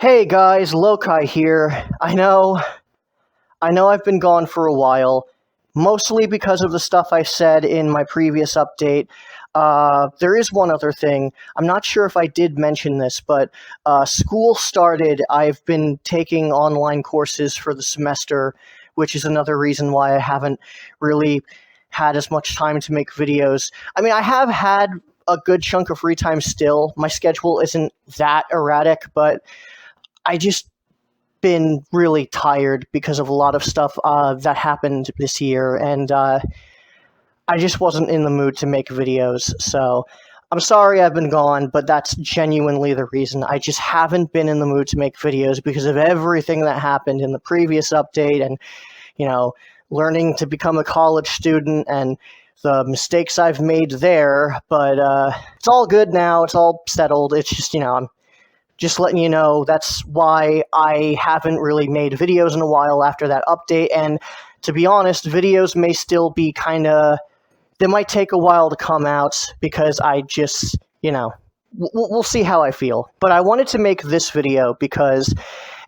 Hey guys, Lokai here. I know I've been gone for a while, mostly because of the stuff I said in my previous update. There is one other thing. I'm not sure if I did mention this, but school started. I've been taking online courses for the semester, which is another reason why I haven't really had as much time to make videos. I mean, I have had a good chunk of free time still. My schedule isn't that erratic, but I just been really tired because of a lot of stuff that happened this year, and I just wasn't in the mood to make videos. So I'm sorry I've been gone, but that's genuinely the reason. I just haven't been in the mood to make videos because of everything that happened in the previous update, and learning to become a college student and the mistakes I've made there. But it's all good now. It's all settled. It's just I'm just letting you know that's why I haven't really made videos in a while after that update. And to be honest, videos may still be they might take a while to come out because I just, we'll see how I feel. But I wanted to make this video because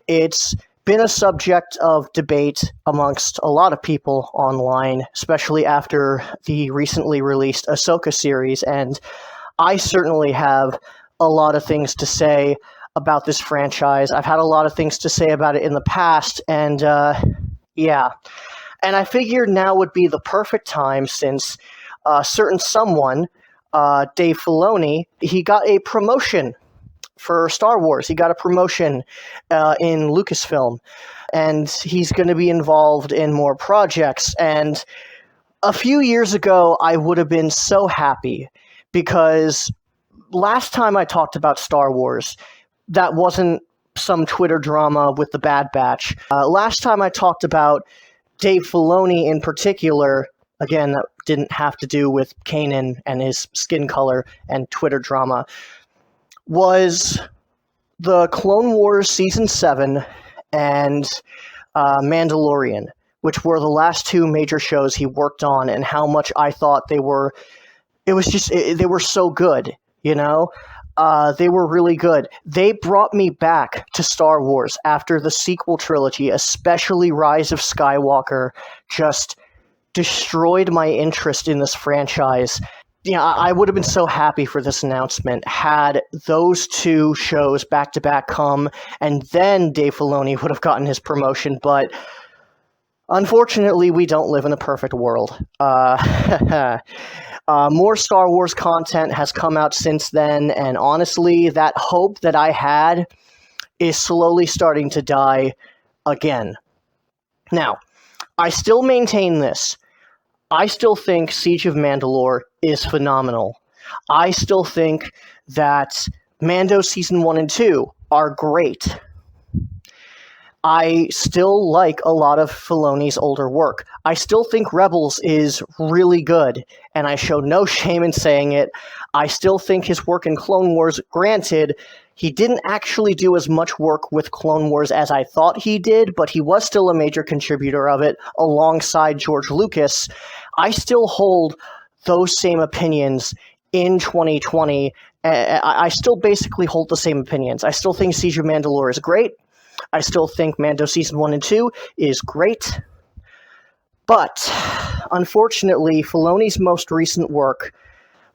it's been a subject of debate amongst a lot of people online, especially after the recently released Ahsoka series. And I certainly have a lot of things to say about this franchise. I've had a lot of things to say about it in the past, and yeah. And I figured now would be the perfect time since certain someone, Dave Filoni, he got a promotion for Star Wars. He got a promotion in Lucasfilm, and he's going to be involved in more projects. And a few years ago, I would have been so happy because last time I talked about Star Wars, that wasn't some Twitter drama with the Bad Batch. Last time I talked about Dave Filoni in particular, again, that didn't have to do with Kanan and his skin color and Twitter drama, was the Clone Wars Season 7 and Mandalorian, which were the last two major shows he worked on, and how much I thought they were so good, they were really good. They brought me back to Star Wars after the sequel trilogy, especially Rise of Skywalker, just destroyed my interest in this franchise. I would have been so happy for this announcement had those two shows back-to-back come, and then Dave Filoni would have gotten his promotion, but unfortunately, we don't live in a perfect world. More Star Wars content has come out since then, and honestly, that hope that I had is slowly starting to die again. Now, I still maintain this. I still think Siege of Mandalore is phenomenal. I still think that Mando Season 1 and 2 are great. I still like a lot of Filoni's older work. I still think Rebels is really good, and I show no shame in saying it. I still think his work in Clone Wars, granted, he didn't actually do as much work with Clone Wars as I thought he did, but he was still a major contributor of it alongside George Lucas. I still hold those same opinions in 2020. I still basically hold the same opinions. I still think Siege of Mandalore is great. I still think Mando Season 1 and 2 is great. But, unfortunately, Filoni's most recent work,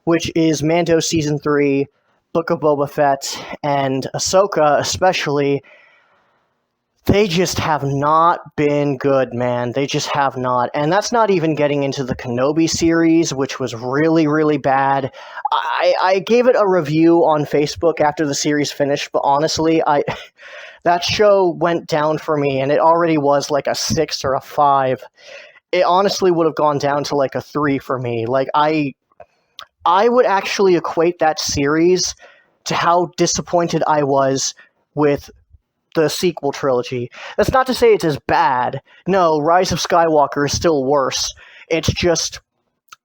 which is Mando Season 3, Book of Boba Fett, and Ahsoka especially, they just have not been good, man. They just have not. And that's not even getting into the Kenobi series, which was really, really bad. I gave it a review on Facebook after the series finished, but honestly, that show went down for me, and it already was like a 6 or a 5. It honestly would have gone down to like a 3 for me. Like, I would actually equate that series to how disappointed I was with the sequel trilogy. That's not to say it's as bad. No, Rise of Skywalker is still worse. It's just,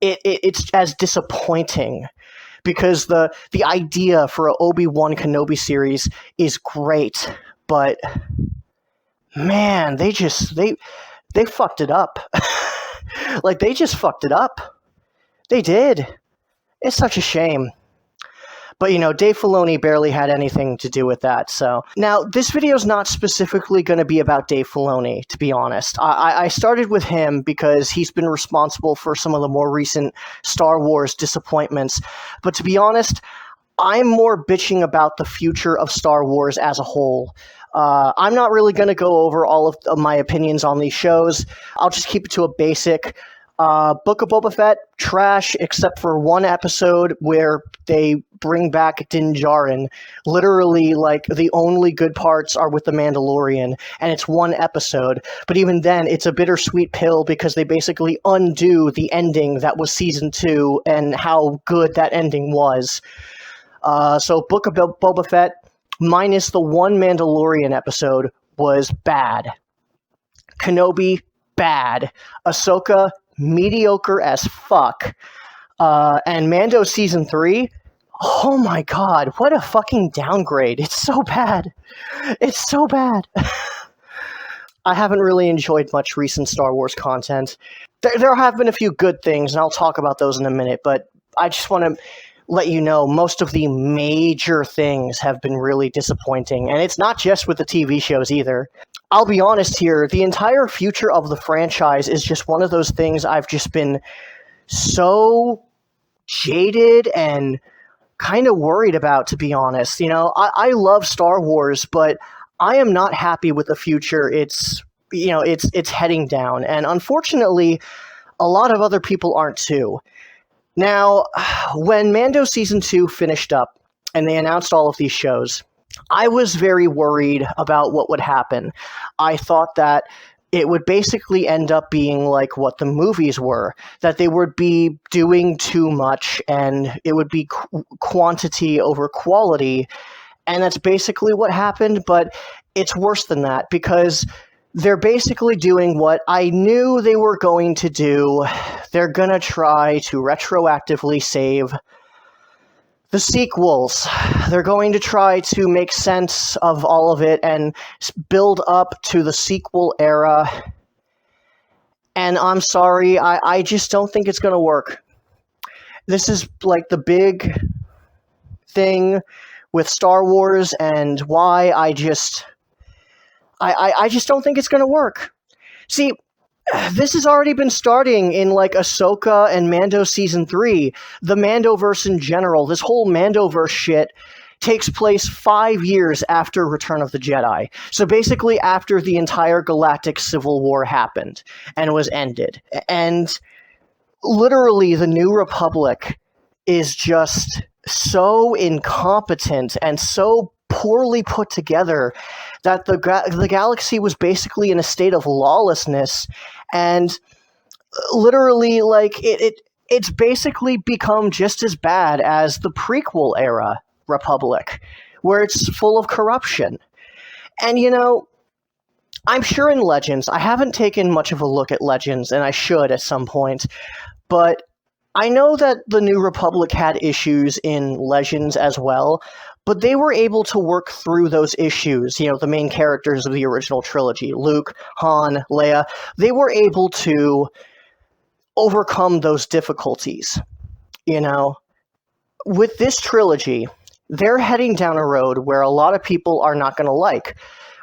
it's as disappointing. Because the idea for an Obi-Wan Kenobi series is great, but man, they fucked it up. Like, they just fucked it up. They did. It's such a shame. But, Dave Filoni barely had anything to do with that. So now this video is not specifically going to be about Dave Filoni, to be honest. I started with him because he's been responsible for some of the more recent Star Wars disappointments. But to be honest, I'm more bitching about the future of Star Wars as a whole. I'm not really going to go over all of my opinions on these shows. I'll just keep it to a basic. Book of Boba Fett, trash, except for one episode where they bring back Din Djarin. Literally, the only good parts are with The Mandalorian, and it's one episode. But even then, it's a bittersweet pill because they basically undo the ending that was Season 2 and how good that ending was. So Book of Boba Fett, minus the one Mandalorian episode, was bad. Kenobi, bad. Ahsoka, mediocre as fuck. And Mando Season 3, oh my god, what a fucking downgrade. It's so bad. It's so bad. I haven't really enjoyed much recent Star Wars content. There have been a few good things, and I'll talk about those in a minute, but I just want to let you know most of the major things have been really disappointing, and it's not just with the TV shows either. I'll be honest here, the entire future of the franchise is just one of those things I've just been so jaded and kind of worried about, to be honest. I love Star Wars, but I am not happy with the future it's heading down, and unfortunately, a lot of other people aren't too. Now, when Mando Season 2 finished up, and they announced all of these shows, I was very worried about what would happen. I thought that it would basically end up being like what the movies were, that they would be doing too much and it would be quantity over quality, and that's basically what happened, but it's worse than that because they're basically doing what I knew they were going to do. They're going to try to retroactively save the sequels. They're going to try to make sense of all of it and build up to the sequel era. And I'm sorry, I just don't think it's going to work. This is like the big thing with Star Wars and why I just don't think it's going to work. See, this has already been starting in Ahsoka and Mando Season 3. The Mandoverse in general, this whole Mandoverse shit takes place 5 years after Return of the Jedi. So basically after the entire galactic civil war happened and was ended. And literally the New Republic is just so incompetent and so poorly put together that the galaxy was basically in a state of lawlessness, and literally it's basically become just as bad as the prequel era Republic, where it's full of corruption. And I'm sure in Legends, I haven't taken much of a look at Legends, and I should at some point, but I know that the New Republic had issues in Legends as well, but they were able to work through those issues. The main characters of the original trilogy, Luke, Han, Leia, they were able to overcome those difficulties. With this trilogy, they're heading down a road where a lot of people are not going to like,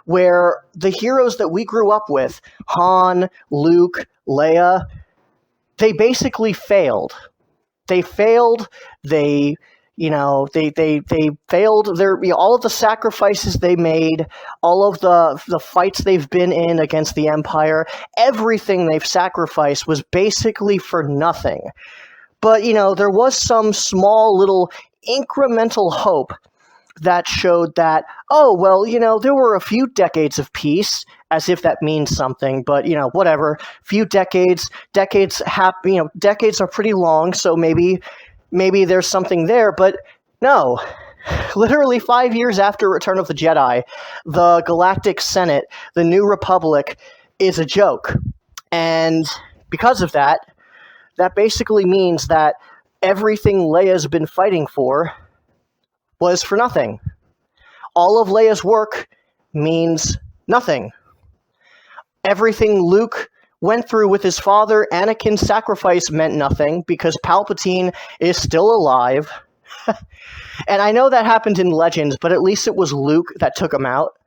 where the heroes that we grew up with, Han, Luke, Leia, they basically failed. They failed. They failed their all of the sacrifices they made, all of the fights they've been in against the Empire, everything they've sacrificed was basically for nothing. But there was some small little incremental hope that showed that, there were a few decades of peace, as if that means something, but whatever. Few decades are pretty long, so maybe there's something there, but no. Literally 5 years after Return of the Jedi, the Galactic Senate, the New Republic, is a joke. And because of that basically means that everything Leia's been fighting for was for nothing. All of Leia's work means nothing. Everything Luke went through with his father, Anakin's sacrifice, meant nothing because Palpatine is still alive. And I know that happened in Legends, but at least it was Luke that took him out.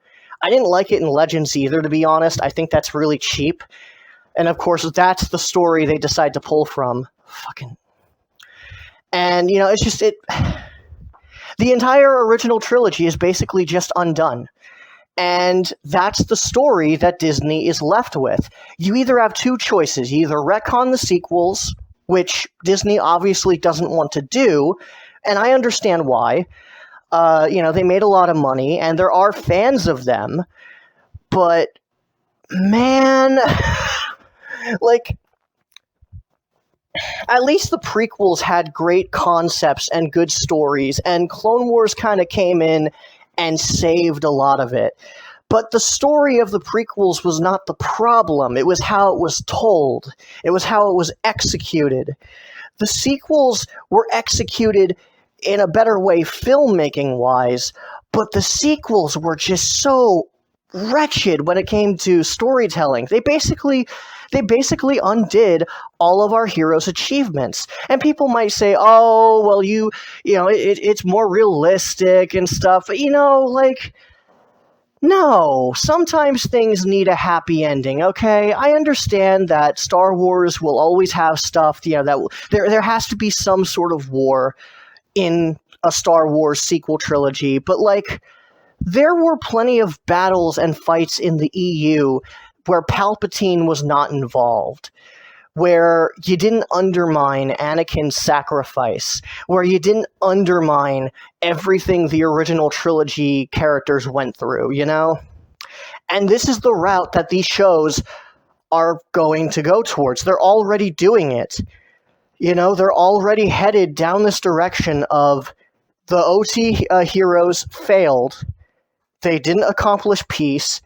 I didn't like it in Legends either, to be honest. I think that's really cheap. And of course, that's the story they decide to pull from. Fucking. And, it's just, the entire original trilogy is basically just undone. And that's the story that Disney is left with. You either have two choices. You either retcon the sequels, which Disney obviously doesn't want to do, and I understand why. They made a lot of money, and there are fans of them, but, man, at least the prequels had great concepts and good stories, and Clone Wars kind of came in and saved a lot of it. But the story of the prequels was not the problem. It was how it was told. It was how it was executed. The sequels were executed in a better way filmmaking-wise, but the sequels were just so wretched when it came to storytelling. They basically undid all of our heroes' achievements. And people might say, oh, well, it's more realistic and stuff. But, no, sometimes things need a happy ending, okay? I understand that Star Wars will always have stuff, that there has to be some sort of war in a Star Wars sequel trilogy, but, there were plenty of battles and fights in the EU where Palpatine was not involved, where you didn't undermine Anakin's sacrifice, where you didn't undermine everything the original trilogy characters went through, And this is the route that these shows are going to go towards. They're already doing it. They're already headed down this direction of the OT heroes failed, they didn't accomplish peace,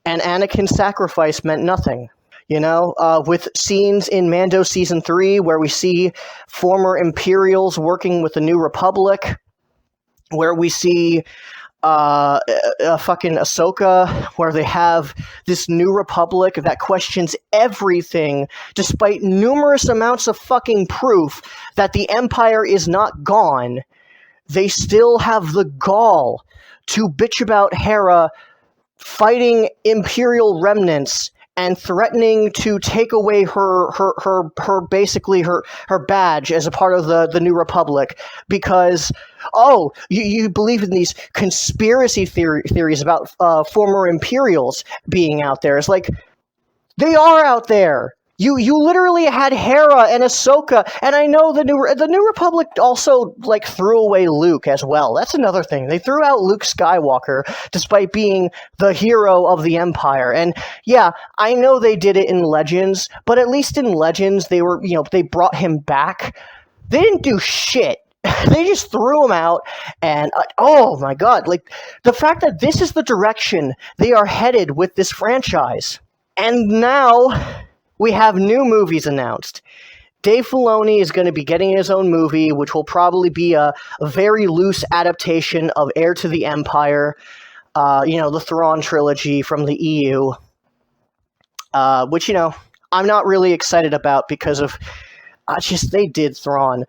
and Anakin's sacrifice meant nothing. With scenes in Mando Season 3 where we see former Imperials working with the New Republic, where we see fucking Ahsoka, where they have this New Republic that questions everything, despite numerous amounts of fucking proof that the Empire is not gone. They still have the gall to bitch about Hera fighting Imperial remnants and threatening to take away her badge as a part of the New Republic because, you believe in these conspiracy theories about former Imperials being out there. It's like, they are out there. You literally had Hera and Ahsoka, and I know the New Republic also threw away Luke as well. That's another thing. They threw out Luke Skywalker despite being the hero of the Empire. And yeah, I know they did it in Legends, but at least in Legends they were, they brought him back. They didn't do shit. They just threw him out, and oh my god, the fact that this is the direction they are headed with this franchise. And now we have new movies announced. Dave Filoni is going to be getting his own movie, which will probably be a very loose adaptation of Heir to the Empire, the Thrawn trilogy from the EU, which, I'm not really excited about because of, they did Thrawn.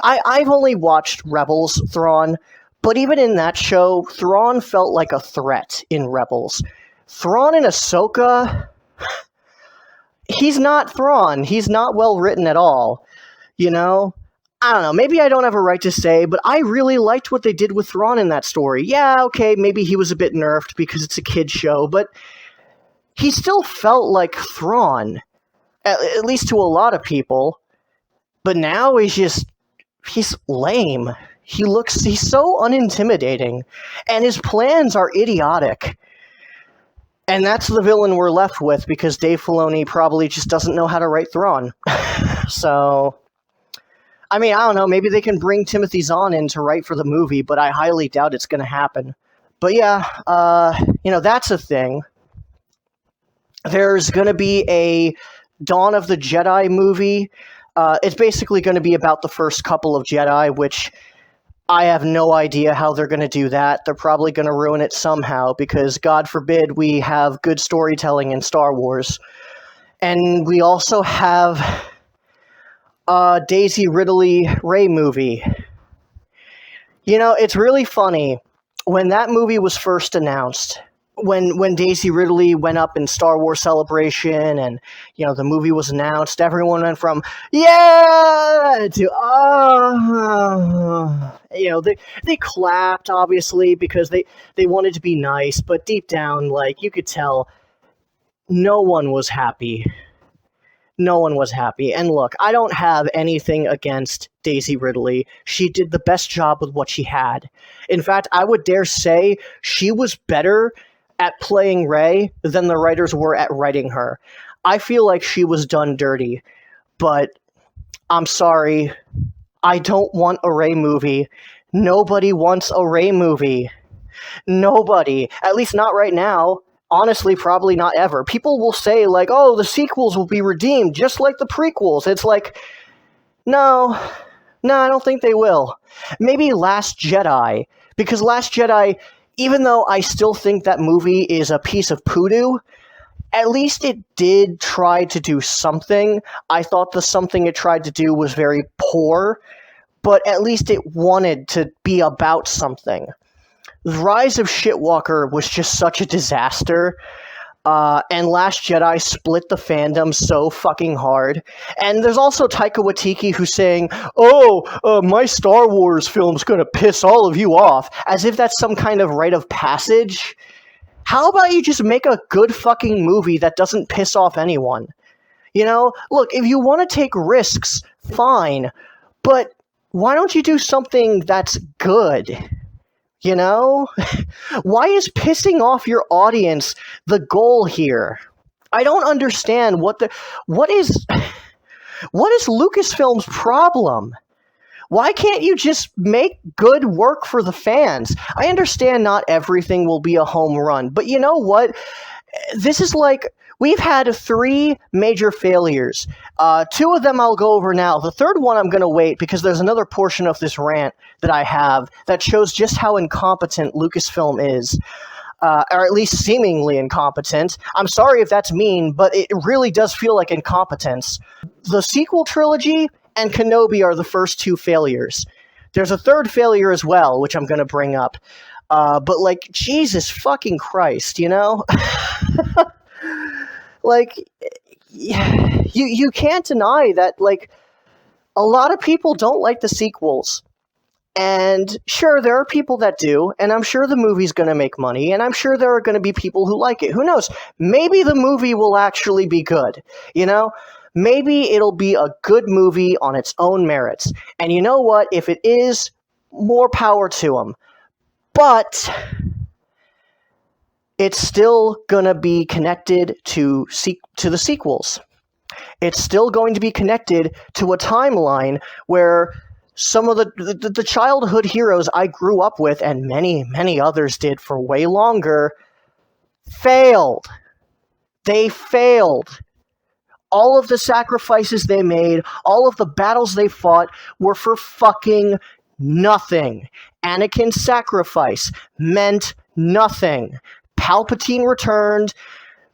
I've only watched Rebels Thrawn, but even in that show, Thrawn felt like a threat in Rebels. Thrawn and Ahsoka... He's not Thrawn. He's not well written at all. I don't know. Maybe I don't have a right to say, but I really liked what they did with Thrawn in that story. Yeah, okay, maybe he was a bit nerfed because it's a kid's show, but he still felt like Thrawn, at least to a lot of people. But now he's lame. He's so unintimidating, and his plans are idiotic. And that's the villain we're left with because Dave Filoni probably just doesn't know how to write Thrawn. So, I don't know, maybe they can bring Timothy Zahn in to write for the movie, but I highly doubt it's going to happen. But yeah, that's a thing. There's going to be a Dawn of the Jedi movie. It's basically going to be about the first couple of Jedi, which I have no idea how they're going to do that. They're probably going to ruin it somehow because, God forbid, we have good storytelling in Star Wars. And we also have a Daisy Ridley Rey movie. It's really funny. When that movie was first announced, when Daisy Ridley went up in Star Wars Celebration and, the movie was announced, everyone went from, yeah, to, they clapped, obviously, because they wanted to be nice, but deep down, you could tell no one was happy. No one was happy. And look, I don't have anything against Daisy Ridley. She did the best job with what she had. In fact, I would dare say she was better at playing Rey than the writers were at writing her. I feel like she was done dirty, but I'm sorry. I don't want a Rey movie. Nobody wants a Rey movie. Nobody. At least not right now. Honestly, probably not ever. People will say, oh, the sequels will be redeemed just like the prequels. It's like, no, I don't think they will. Maybe Last Jedi, because Last Jedi, even though I still think that movie is a piece of poodoo, at least it did try to do something. I thought the something it tried to do was very poor, but at least it wanted to be about something. The Rise of Shitwalker was just such a disaster, and Last Jedi split the fandom so fucking hard. And there's also Taika Waititi who's saying, my Star Wars film's gonna piss all of you off, as if that's some kind of rite of passage. How about you just make a good fucking movie that doesn't piss off anyone? Look, if you want to take risks, fine, but why don't you do something that's good? Why is pissing off your audience the goal here? I don't understand what is Lucasfilm's problem? Why can't you just make good work for the fans? I understand not everything will be a home run, but you know what? This is we've had 3 major failures. 2 of them I'll go over now. The third one I'm going to wait because there's another portion of this rant that I have that shows just how incompetent Lucasfilm is. Or at least seemingly incompetent. I'm sorry if that's mean, but it really does feel like incompetence. The sequel trilogy and Kenobi are the first 2 failures. There's a third failure as well, which I'm going to bring up. But Jesus fucking Christ, you can't deny that, a lot of people don't like the sequels. And sure, there are people that do, and I'm sure the movie's going to make money, and I'm sure there are going to be people who like it. Who knows? Maybe the movie will actually be good, Maybe it'll be a good movie on its own merits. And you know what? If it is, more power to them. But it's still going to be connected to the sequels. It's still going to be connected to a timeline where some of the childhood heroes I grew up with, and many, many others did for way longer, failed. They failed. All of the sacrifices they made, all of the battles they fought were for fucking nothing. Anakin's sacrifice meant nothing. Palpatine returned.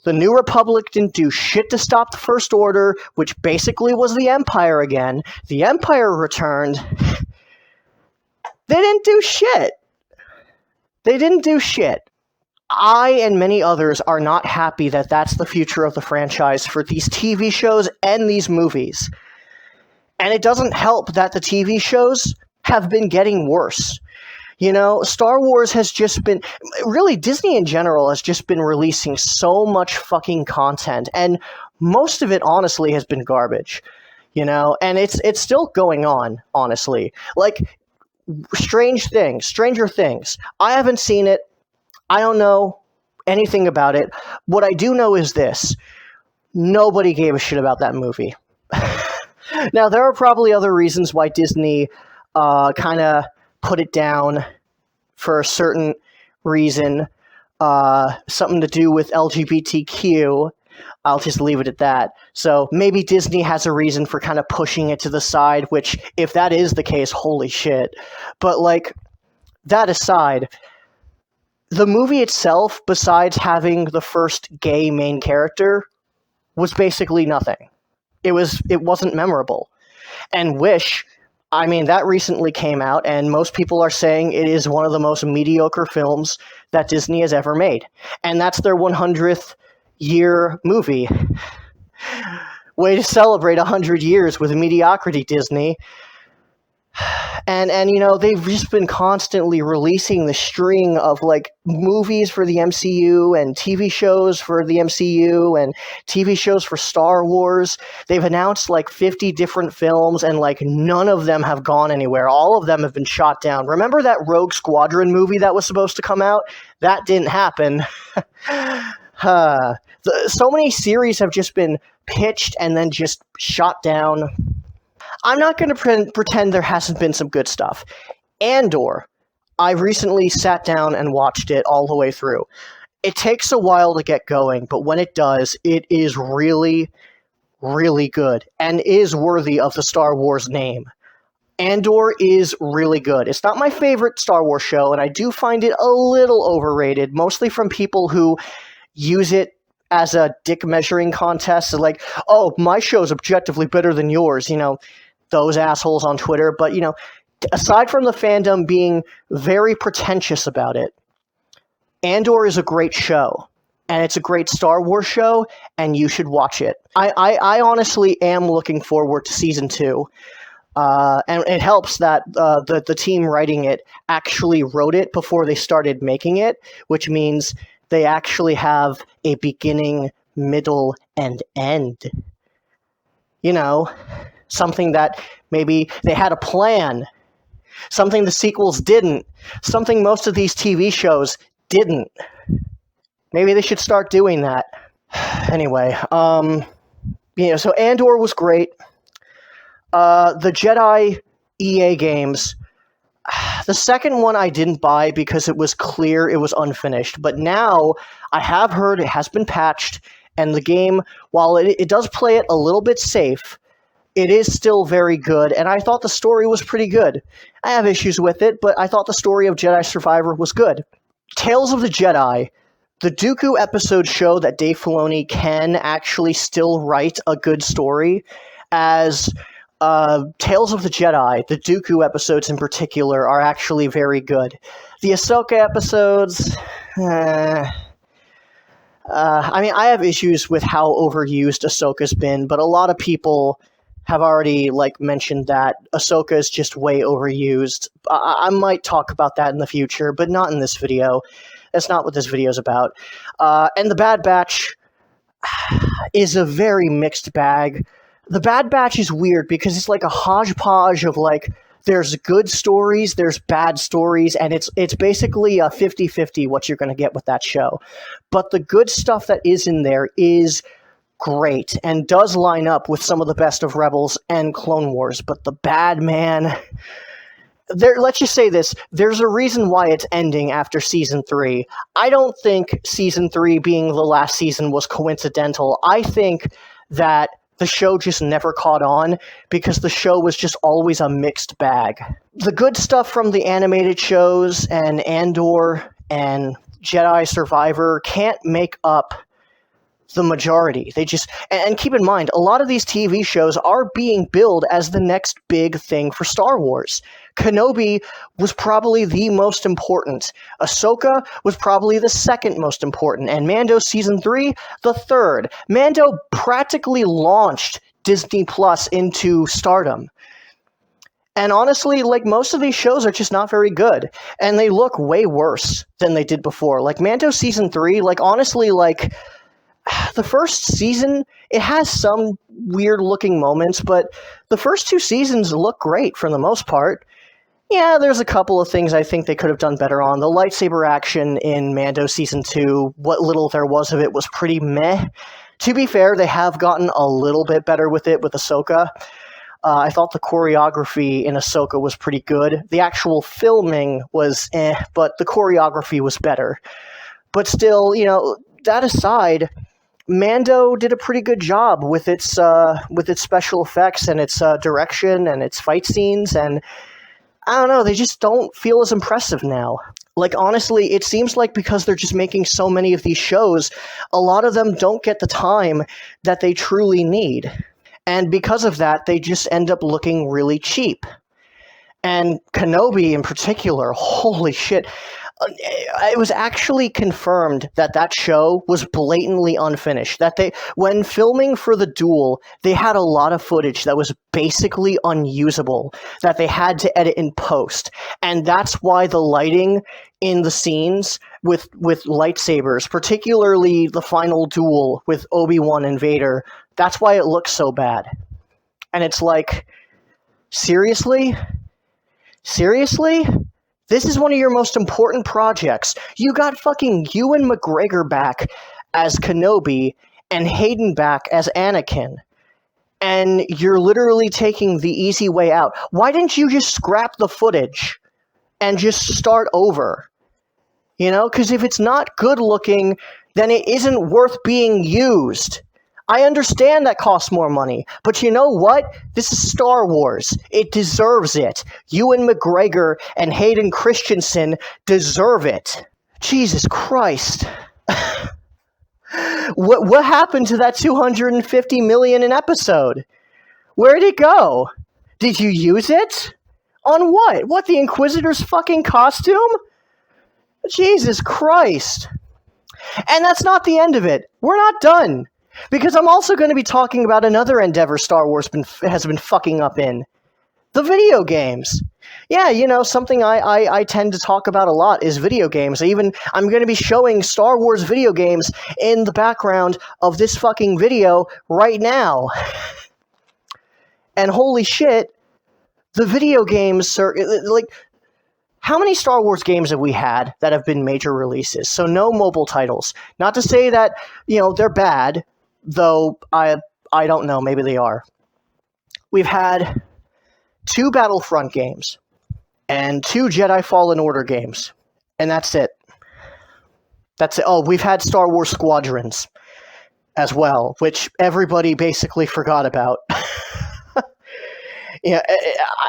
The New Republic didn't do shit to stop the First Order, which basically was the Empire again. The Empire returned. They didn't do shit. They didn't do shit. I and many others are not happy that that's the future of the franchise for these TV shows and these movies. And it doesn't help that the TV shows have been getting worse. Star Wars has just been, really Disney in general has just been releasing so much fucking content, and most of it honestly has been garbage, and it's still going on, honestly. Stranger Things. I haven't seen it. I don't know anything about it. What I do know is this. Nobody gave a shit about that movie. Now, there are probably other reasons why Disney kind of put it down for a certain reason, something to do with LGBTQ. I'll just leave it at that. So maybe Disney has a reason for kind of pushing it to the side, which, if that is the case, holy shit. But, that aside, the movie itself, besides having the first gay main character, was basically nothing. It wasn't memorable. And Wish, I mean, that recently came out, and most people are saying it is one of the most mediocre films that Disney has ever made. And that's their 100th year movie. Way to celebrate 100 years with mediocrity, Disney. And you know, they've just been constantly releasing the string of like movies for the MCU and TV shows for the MCU and TV shows for Star Wars. They've announced like 50 different films, and like none of them have gone anywhere. All of them have been shot down. Remember that Rogue Squadron movie that was supposed to come out? That didn't happen. So many series have just been pitched and then just shot down. I'm not going to pretend there hasn't been some good stuff. Andor, I recently sat down and watched it all the way through. It takes a while to get going, but when it does, it is really, really good and is worthy of the Star Wars name. Andor is really good. It's not my favorite Star Wars show, and I do find it a little overrated, mostly from people who use it as a dick measuring contest. Like, oh, my show's objectively better than yours, you know, those assholes on Twitter. But, you know, aside from the fandom being very pretentious about it, Andor is a great show, and it's a great Star Wars show, and you should watch it. I honestly am looking forward to season 2. And it helps that the team writing it actually wrote it before they started making it, which means they actually have a beginning, middle, and end. You know, something that maybe they had a plan, something the sequels didn't, something most of these TV shows didn't. Maybe they should start doing that. Anyway, so Andor was great. The Jedi EA games, the second one I didn't buy because it was clear it was unfinished. But now I have heard it has been patched, and the game, while it does play it a little bit safe, it is still very good, and I thought the story was pretty good. I have issues with it, but I thought the story of Jedi Survivor was good. Tales of the Jedi, the Dooku episodes show that Dave Filoni can actually still write a good story, as Tales of the Jedi, the Dooku episodes in particular, are actually very good. The Ahsoka episodes, I mean, I have issues with how overused Ahsoka's been, but a lot of people have already mentioned that Ahsoka is just way overused. I might talk about that in the future, but not in this video. That's not what this video is about. And the Bad Batch is a very mixed bag. The Bad Batch is weird because it's like a hodgepodge of there's good stories, there's bad stories, and it's basically a 50-50 what you're going to get with that show. But the good stuff that is in there is great and does line up with some of the best of Rebels and Clone Wars. But the bad, man, let's just say this, there's a reason why it's ending after Season 3. I don't think Season 3 being the last season was coincidental. I think that the show just never caught on because the show was just always a mixed bag. The good stuff from the animated shows and Andor and Jedi Survivor can't make up the majority. They just, and keep in mind, a lot of these TV shows are being billed as the next big thing for Star Wars. Kenobi was probably the most important. Ahsoka was probably the second most important. And Mando Season 3, the third. Mando practically launched Disney Plus into stardom. And honestly, most of these shows are just not very good. And they look way worse than they did before. Mando Season 3, honestly, the first season, it has some weird-looking moments, but the first 2 seasons look great for the most part. Yeah, there's a couple of things I think they could have done better on. The lightsaber action in Mando Season 2, what little there was of it, was pretty meh. To be fair, they have gotten a little bit better with it with Ahsoka. I thought the choreography in Ahsoka was pretty good. The actual filming was but the choreography was better. But still, that aside, Mando did a pretty good job with its special effects and its direction and its fight scenes, and I don't know, they just don't feel as impressive now. Honestly, it seems like because they're just making so many of these shows, a lot of them don't get the time that they truly need. And because of that, they just end up looking really cheap. And Kenobi in particular, holy shit. It was actually confirmed that that show was blatantly unfinished. That when filming for the duel, they had a lot of footage that was basically unusable, that they had to edit in post. And that's why the lighting in the scenes with lightsabers, particularly the final duel with Obi-Wan and Vader, that's why it looks so bad. And it's like, seriously? Seriously? This is one of your most important projects. You got fucking Ewan McGregor back as Kenobi and Hayden back as Anakin. And you're literally taking the easy way out. Why didn't you just scrap the footage and just start over? You know, because if it's not good looking, then it isn't worth being used. I understand that costs more money, but you know what? This is Star Wars. It deserves it. Ewan McGregor and Hayden Christensen deserve it. Jesus Christ. What happened to that $250 million an episode? Where'd it go? Did you use it? On what? What, the Inquisitor's fucking costume? Jesus Christ. And that's not the end of it. We're not done. Because I'm also going to be talking about another endeavor Star Wars has been fucking up in. The video games. Yeah, you know, something I tend to talk about a lot is video games. I'm going to be showing Star Wars video games in the background of this fucking video right now. And holy shit, the video games are, like, how many Star Wars games have we had that have been major releases? So no mobile titles. Not to say that, you know, they're bad, though I don't know, maybe they are. We've had 2 Battlefront games and 2 Jedi Fallen Order games, and that's it. That's it. Oh, we've had Star Wars Squadrons as well, which everybody basically forgot about. Yeah,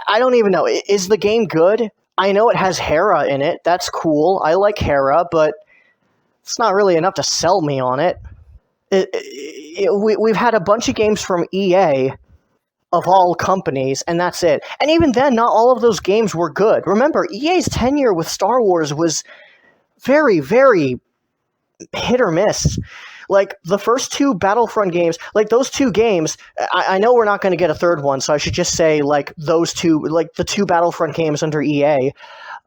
I don't even know. Is the game good? I know it has Hera in it. That's cool. I like Hera, but it's not really enough to sell me on it. We've had a bunch of games from EA, of all companies, and that's it. And even then, not all of those games were good. Remember, EA's tenure with Star Wars was very, very hit or miss. Like, the first 2 Battlefront games, like, those 2 games, I know we're not going to get a third one, so I should just say, like, those 2, like, the 2 Battlefront games under EA.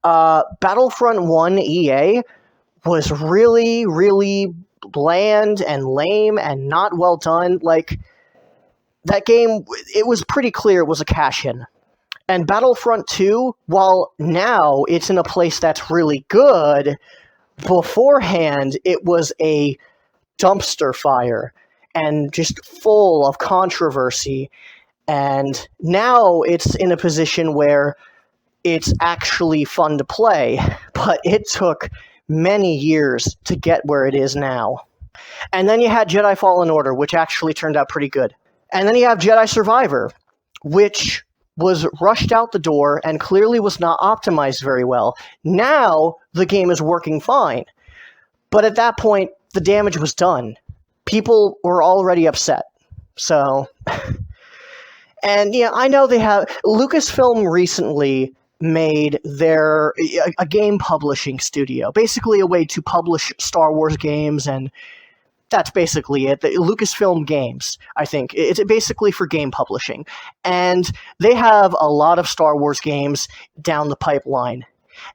Battlefront 1 EA was really, really bland and lame and not well done. Like, that game, it was pretty clear it was a cash-in. And Battlefront 2, while now it's in a place that's really good, beforehand it was a dumpster fire and just full of controversy. And now it's in a position where it's actually fun to play, but it took many years to get where it is now. And then you had Jedi Fallen Order, which actually turned out pretty good. And then you have Jedi Survivor, which was rushed out the door and clearly was not optimized very well. Now the game is working fine. But at that point, the damage was done. People were already upset. So, and yeah, I know they have, Lucasfilm recently made a game publishing studio, basically a way to publish Star Wars games, and that's basically it. The Lucasfilm Games, I think. It's basically for game publishing. And they have a lot of Star Wars games down the pipeline.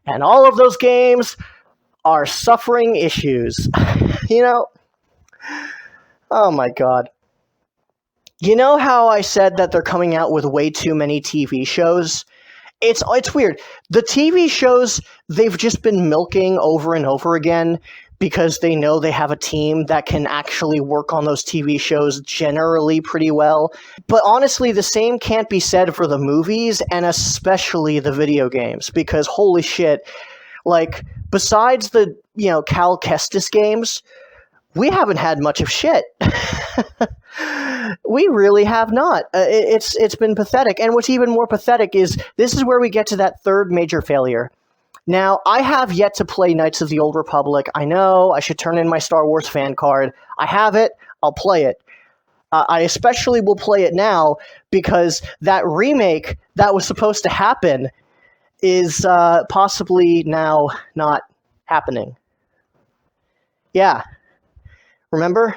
And all of those games are suffering issues. You know? Oh my god. You know how I said that they're coming out with way too many TV shows? It's weird. The TV shows, they've just been milking over and over again because they know they have a team that can actually work on those TV shows generally pretty well. But honestly, the same can't be said for the movies, and especially the video games, because holy shit, like, besides the, Cal Kestis games, we haven't had much of shit. We really have not. It's been pathetic. And what's even more pathetic is this is where we get to that third major failure. Now, I have yet to play Knights of the Old Republic. I know I should turn in my Star Wars fan card. I have it. I'll play it. I especially will play it now because that remake that was supposed to happen is possibly now not happening. Yeah. Remember?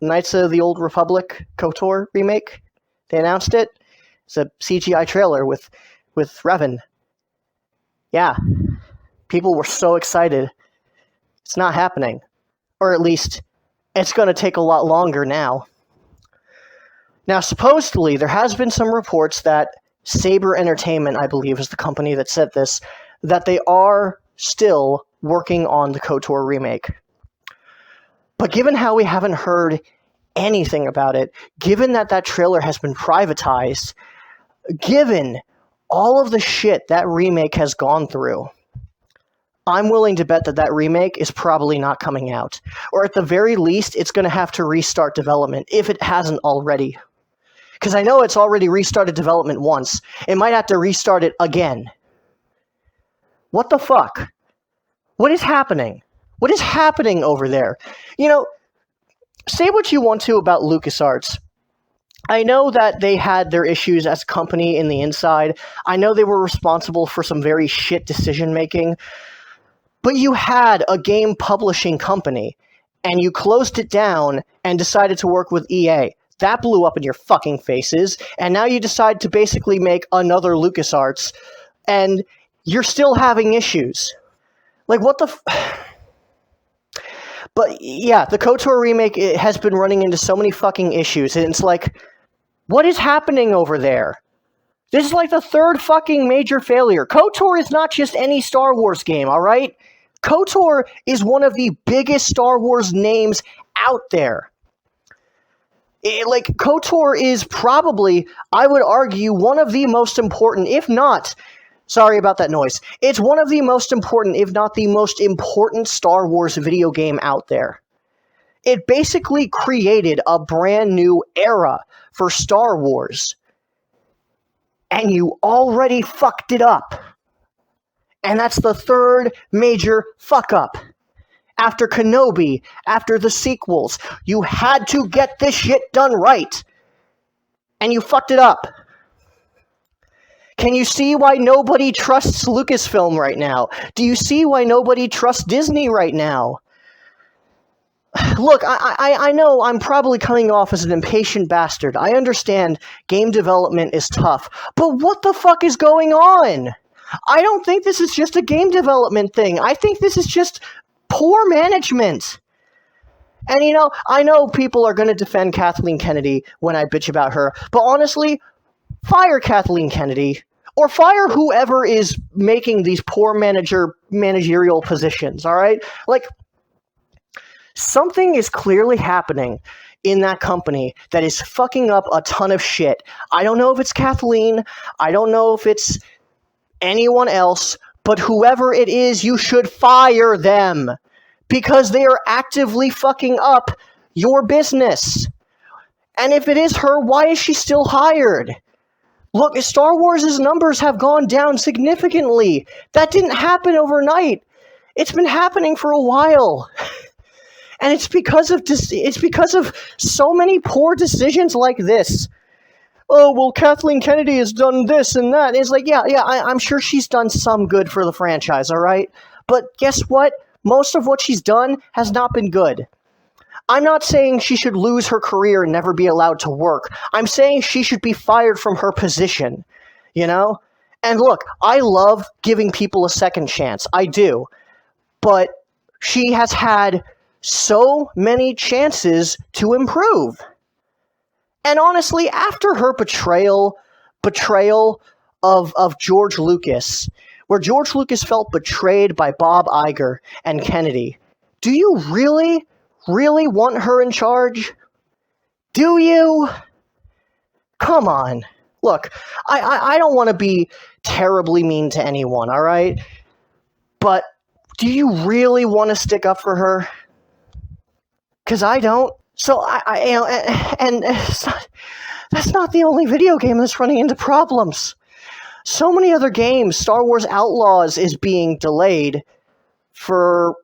Knights of the Old Republic KOTOR remake? They announced it. It's a CGI trailer with Revan. Yeah. People were so excited. It's not happening. Or at least, it's going to take a lot longer now. Now, supposedly, there has been some reports that Saber Entertainment, I believe, is the company that said this, that they are still working on the KOTOR remake. But given how we haven't heard anything about it, given that trailer has been privatized, given all of the shit that remake has gone through, I'm willing to bet that remake is probably not coming out. Or at the very least, it's going to have to restart development, if it hasn't already. Because I know it's already restarted development once. It might have to restart it again. What the fuck? What is happening? What is happening over there? You know, say what you want to about LucasArts. I know that they had their issues as a company in the inside. I know they were responsible for some very shit decision-making. But you had a game publishing company, and you closed it down and decided to work with EA. That blew up in your fucking faces, and now you decide to basically make another LucasArts, and you're still having issues. Like, what the But, yeah, the KOTOR remake has been running into so many fucking issues, and it's like, what is happening over there? This is like the third fucking major failure. KOTOR is not just any Star Wars game, alright? KOTOR is one of the biggest Star Wars names out there. KOTOR is probably, I would argue, one of the most important, if not, sorry about that noise, it's one of the most important, if not the most important Star Wars video game out there. It basically created a brand new era for Star Wars. And you already fucked it up. And that's the third major fuck-up. After Kenobi, after the sequels, you had to get this shit done right. And you fucked it up. Can you see why nobody trusts Lucasfilm right now? Do you see why nobody trusts Disney right now? Look, I know I'm probably coming off as an impatient bastard. I understand game development is tough. But what the fuck is going on? I don't think this is just a game development thing. I think this is just poor management. And I know people are going to defend Kathleen Kennedy when I bitch about her, but honestly, fire Kathleen Kennedy, or fire whoever is making these poor managerial positions, alright? Like, something is clearly happening in that company that is fucking up a ton of shit. I don't know if it's Kathleen, I don't know if it's anyone else, but whoever it is, you should fire them. Because they are actively fucking up your business. And if it is her, why is she still hired? Look, Star Wars' numbers have gone down significantly. That didn't happen overnight. It's been happening for a while. And it's because of so many poor decisions like this. Oh, well, Kathleen Kennedy has done this and that. And it's like, yeah, I'm sure she's done some good for the franchise, all right? But guess what? Most of what she's done has not been good. I'm not saying she should lose her career and never be allowed to work. I'm saying she should be fired from her position, you know? And look, I love giving people a second chance. I do. But she has had so many chances to improve. And honestly, after her betrayal of George Lucas, where George Lucas felt betrayed by Bob Iger and Kennedy, do you really want her in charge? Do you? Come on. Look, I don't want to be terribly mean to anyone, all right? But do you really want to stick up for her? Because I don't. So, that's not the only video game that's running into problems. So many other games. Star Wars Outlaws is being delayed for...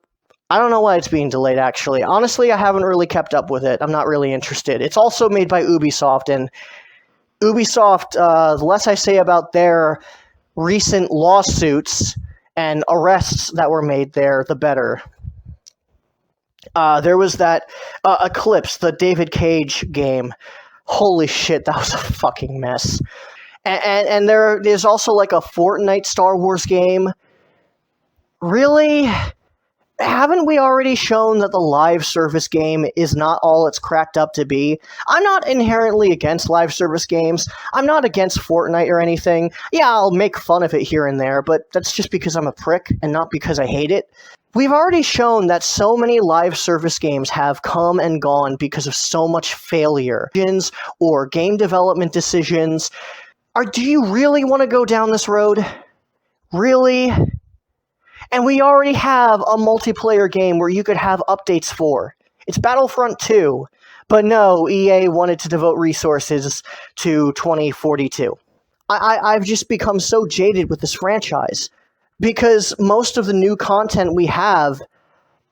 I don't know why it's being delayed, actually. Honestly, I haven't really kept up with it. I'm not really interested. It's also made by Ubisoft, and Ubisoft, the less I say about their recent lawsuits and arrests that were made there, the better. There was that Eclipse, the David Cage game. Holy shit, that was a fucking mess. And there's also like a Fortnite Star Wars game. Really? Haven't we already shown that the live service game is not all it's cracked up to be? I'm not inherently against live service games. I'm not against Fortnite or anything. Yeah, I'll make fun of it here and there, but that's just because I'm a prick and not because I hate it. We've already shown that so many live service games have come and gone because of so much failure or game development decisions. Do you really want to go down this road? Really? And we already have a multiplayer game where you could have updates for. It's Battlefront 2. But no, EA wanted to devote resources to 2042. I've just become so jaded with this franchise. Because most of the new content we have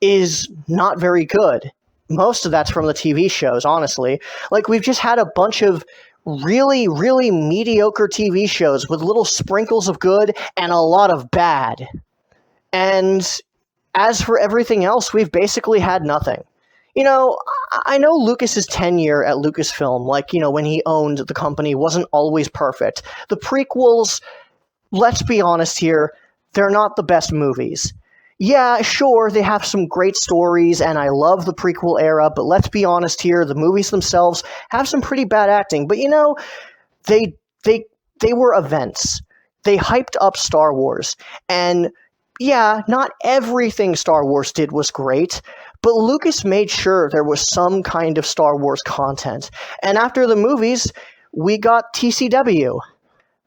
is not very good. Most of that's from the TV shows, honestly. Like, we've just had a bunch of really, really mediocre TV shows with little sprinkles of good and a lot of bad. And as for everything else, we've basically had nothing. You know, I know Lucas's tenure at Lucasfilm, like, you know, when he owned the company, wasn't always perfect. The prequels, let's be honest here, they're not the best movies. Yeah, sure, they have some great stories, and I love the prequel era, but let's be honest here, the movies themselves have some pretty bad acting. But, you know, they were events. They hyped up Star Wars, and yeah, not everything Star Wars did was great, but Lucas made sure there was some kind of Star Wars content. And after the movies, we got TCW,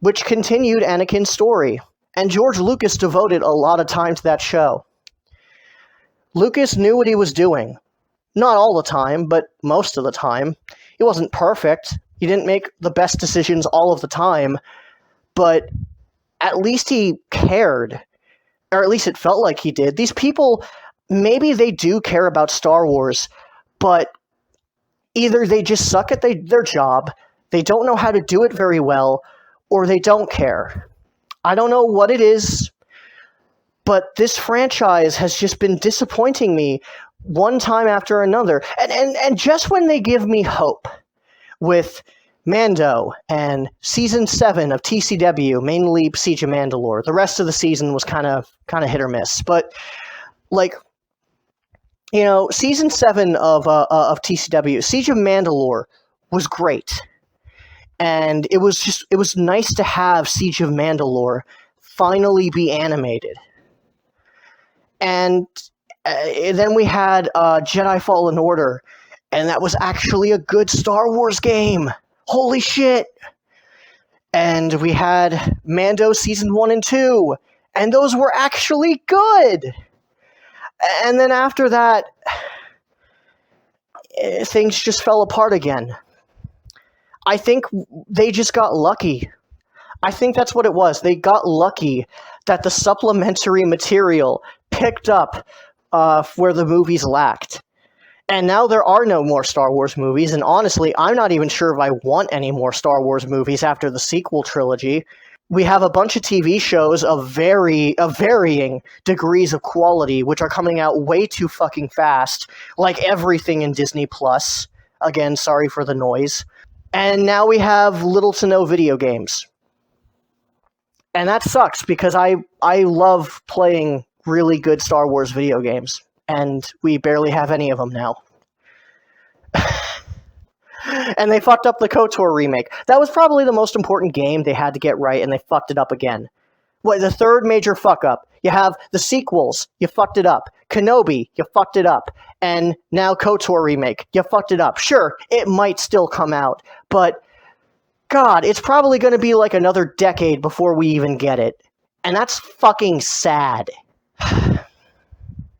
which continued Anakin's story. And George Lucas devoted a lot of time to that show. Lucas knew what he was doing. Not all the time, but most of the time. He wasn't perfect. He didn't make the best decisions all of the time. But at least he cared. Or at least it felt like he did. These people, maybe they do care about Star Wars, but either they just suck at their job, they don't know how to do it very well, or they don't care. I don't know what it is, but this franchise has just been disappointing me one time after another. And just when they give me hope with Mando and Season 7 of TCW, mainly Siege of Mandalore, the rest of the season was kind of hit or miss. But, like, you know, Season 7 of TCW, Siege of Mandalore, was great. And it was nice to have Siege of Mandalore finally be animated. And then we had Jedi Fallen Order, and that was actually a good Star Wars game. Holy shit! And we had Mando Season 1 and 2, and those were actually good! And then after that, things just fell apart again. I think they just got lucky. I think that's what it was. They got lucky that the supplementary material picked up where the movies lacked. And now there are no more Star Wars movies, and honestly, I'm not even sure if I want any more Star Wars movies after the sequel trilogy. We have a bunch of TV shows of varying degrees of quality, which are coming out way too fucking fast, like everything in Disney+. Again, sorry for the noise. And now we have little to no video games. And that sucks, because I love playing really good Star Wars video games. And we barely have any of them now. And they fucked up the KOTOR remake. That was probably the most important game they had to get right, and they fucked it up again. What, the third major fuck-up? You have the sequels, you fucked it up. Kenobi, you fucked it up. And now KOTOR remake, you fucked it up. Sure, it might still come out, but God, it's probably going to be like another decade before we even get it. And that's fucking sad.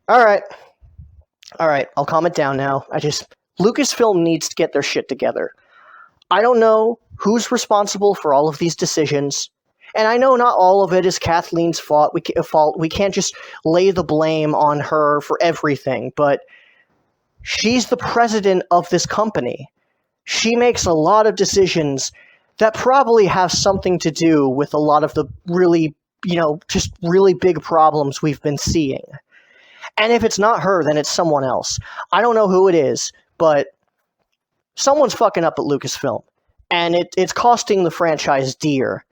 Alright, I'll calm it down now. Lucasfilm needs to get their shit together. I don't know who's responsible for all of these decisions. And I know not all of it is Kathleen's fault. We can't just lay the blame on her for everything, but she's the president of this company. She makes a lot of decisions that probably have something to do with a lot of the really, just really big problems we've been seeing. And if it's not her, then it's someone else. I don't know who it is, but someone's fucking up at Lucasfilm. And it's costing the franchise dear.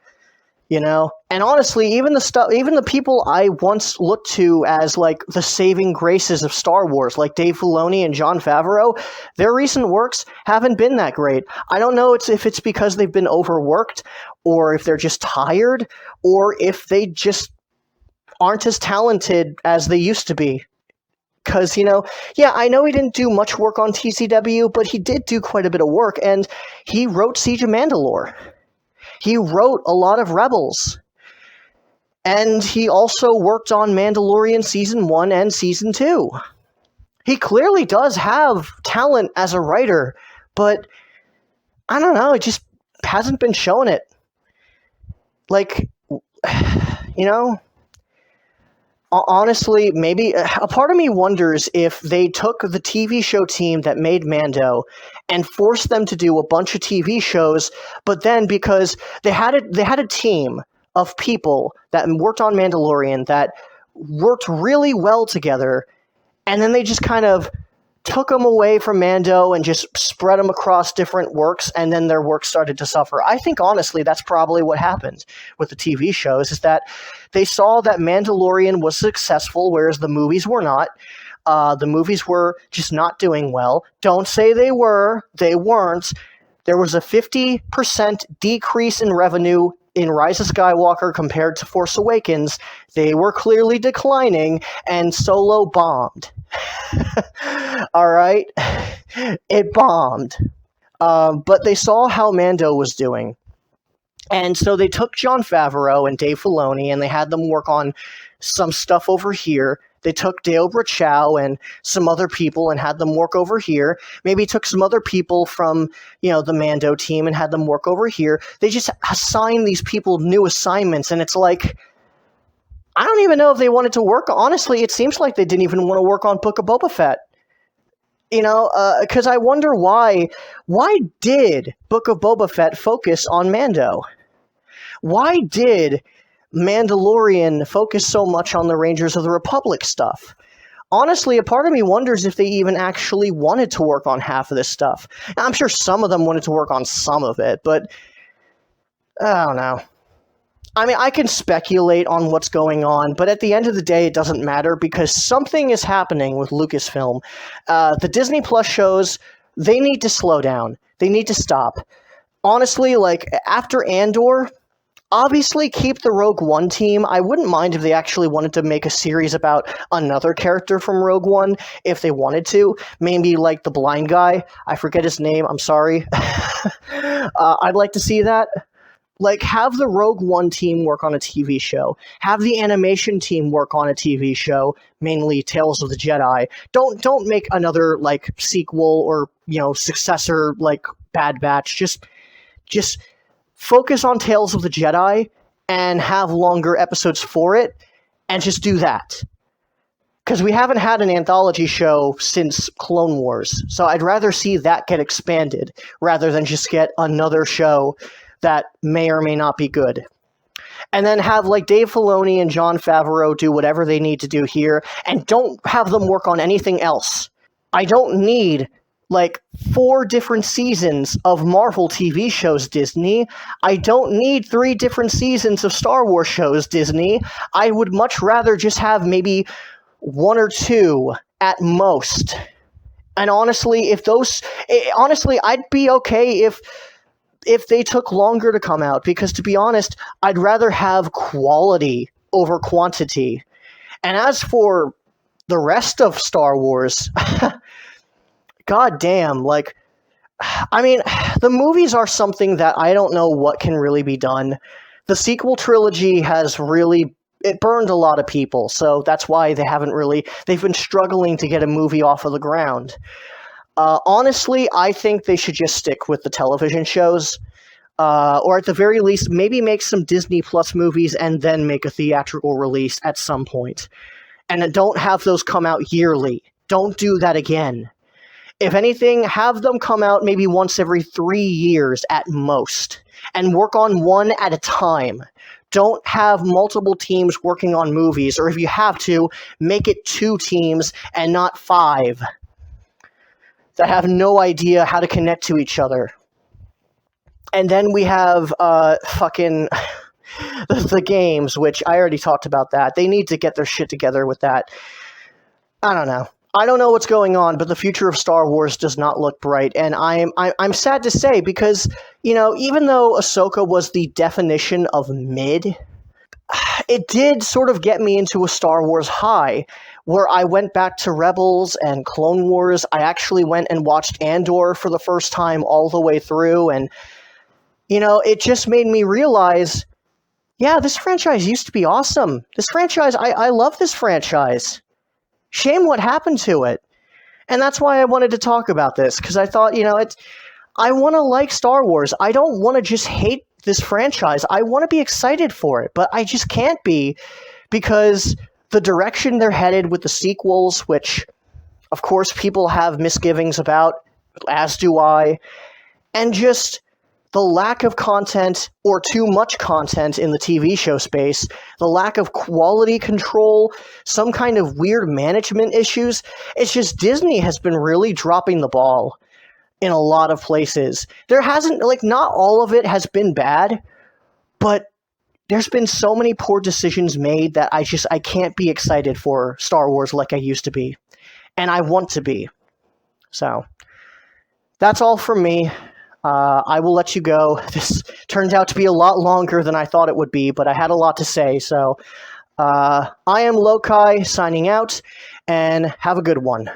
And honestly, even the people I once looked to as like the saving graces of Star Wars, like Dave Filoni and Jon Favreau, their recent works haven't been that great. I don't know if it's because they've been overworked, or if they're just tired, or if they just aren't as talented as they used to be. Because, I know he didn't do much work on TCW, but he did do quite a bit of work, and he wrote Siege of Mandalore. He wrote a lot of Rebels. And he also worked on Mandalorian Season 1 and Season 2. He clearly does have talent as a writer, but I don't know, it just hasn't been showing it. Like, honestly, maybe a part of me wonders if they took the TV show team that made Mando and forced them to do a bunch of TV shows, but then because they had a team of people that worked on Mandalorian that worked really well together, and then they just kind of took them away from Mando and just spread them across different works, and then their work started to suffer. I think, honestly, that's probably what happened with the TV shows, is that they saw that Mandalorian was successful, whereas the movies were not. The movies were just not doing well. Don't say they were. They weren't. There was a 50% decrease in revenue in Rise of Skywalker compared to Force Awakens. They were clearly declining, and Solo bombed. All right? It bombed. But they saw how Mando was doing. And so they took Jon Favreau and Dave Filoni, and they had them work on some stuff over here. They took Deobra Chow and some other people and had them work over here. Maybe took some other people from, the Mando team and had them work over here. They just assigned these people new assignments, and it's like, I don't even know if they wanted to work. Honestly, it seems like they didn't even want to work on Book of Boba Fett. Because I wonder why did Book of Boba Fett focus on Mando? Why did Mandalorian focus so much on the Rangers of the Republic stuff? Honestly, a part of me wonders if they even actually wanted to work on half of this stuff. Now, I'm sure some of them wanted to work on some of it, but I don't know. I mean, I can speculate on what's going on, but at the end of the day, it doesn't matter because something is happening with Lucasfilm. The Disney Plus shows, they need to slow down. They need to stop. Honestly, like, after Andor, obviously keep the Rogue One team. I wouldn't mind if they actually wanted to make a series about another character from Rogue One, if they wanted to. Maybe like the blind guy. I forget his name. I'm sorry. I'd like to see that. Like, have the Rogue One team work on a TV show. Have the animation team work on a TV show, mainly Tales of the Jedi. Don't make another, like, sequel or, successor, like, Bad Batch. Just focus on Tales of the Jedi and have longer episodes for it, and just do that. Because we haven't had an anthology show since Clone Wars, so I'd rather see that get expanded rather than just get another show that may or may not be good. And then have, like, Dave Filoni and Jon Favreau do whatever they need to do here, and don't have them work on anything else. I don't need, like, 4 different seasons of Marvel TV shows, Disney. I don't need 3 different seasons of Star Wars shows, Disney. I would much rather just have maybe 1 or 2 at most. And honestly, I'd be okay if they took longer to come out, because to be honest, I'd rather have quality over quantity. And as for the rest of Star Wars, god damn, like, I mean, the movies are something that I don't know what can really be done. The sequel trilogy it burned a lot of people, so that's why they've been struggling to get a movie off of the ground. Honestly, I think they should just stick with the television shows, or at the very least, maybe make some Disney Plus movies and then make a theatrical release at some point. And don't have those come out yearly. Don't do that again. If anything, have them come out maybe once every 3 years at most. and work on one at a time. Don't have multiple teams working on movies, or if you have to, make it 2 teams and not 5 that have no idea how to connect to each other. And then we have fucking the games, which I already talked about that. They need to get their shit together with that. I don't know. I don't know what's going on, but the future of Star Wars does not look bright, and I'm sad to say, because, you know, even though Ahsoka was the definition of mid, it did sort of get me into a Star Wars high, where I went back to Rebels and Clone Wars. I actually went and watched Andor for the first time all the way through, and, you know, it just made me realize, yeah, this franchise used to be awesome. This franchise, I love this franchise. Shame what happened to it. And that's why I wanted to talk about this, because I thought, you know, I want to like Star Wars. I don't want to just hate this franchise. I want to be excited for it, but I just can't be, because the direction they're headed with the sequels, which, of course, people have misgivings about, as do I, and just the lack of content, or too much content in the TV show space, the lack of quality control, some kind of weird management issues. It's just Disney has been really dropping the ball in a lot of places. There hasn't, like, not all of it has been bad, but there's been so many poor decisions made that I can't be excited for Star Wars like I used to be. And I want to be. So, that's all from me. I will let you go. This turned out to be a lot longer than I thought it would be, but I had a lot to say. So, I am Lokai, signing out, and have a good one.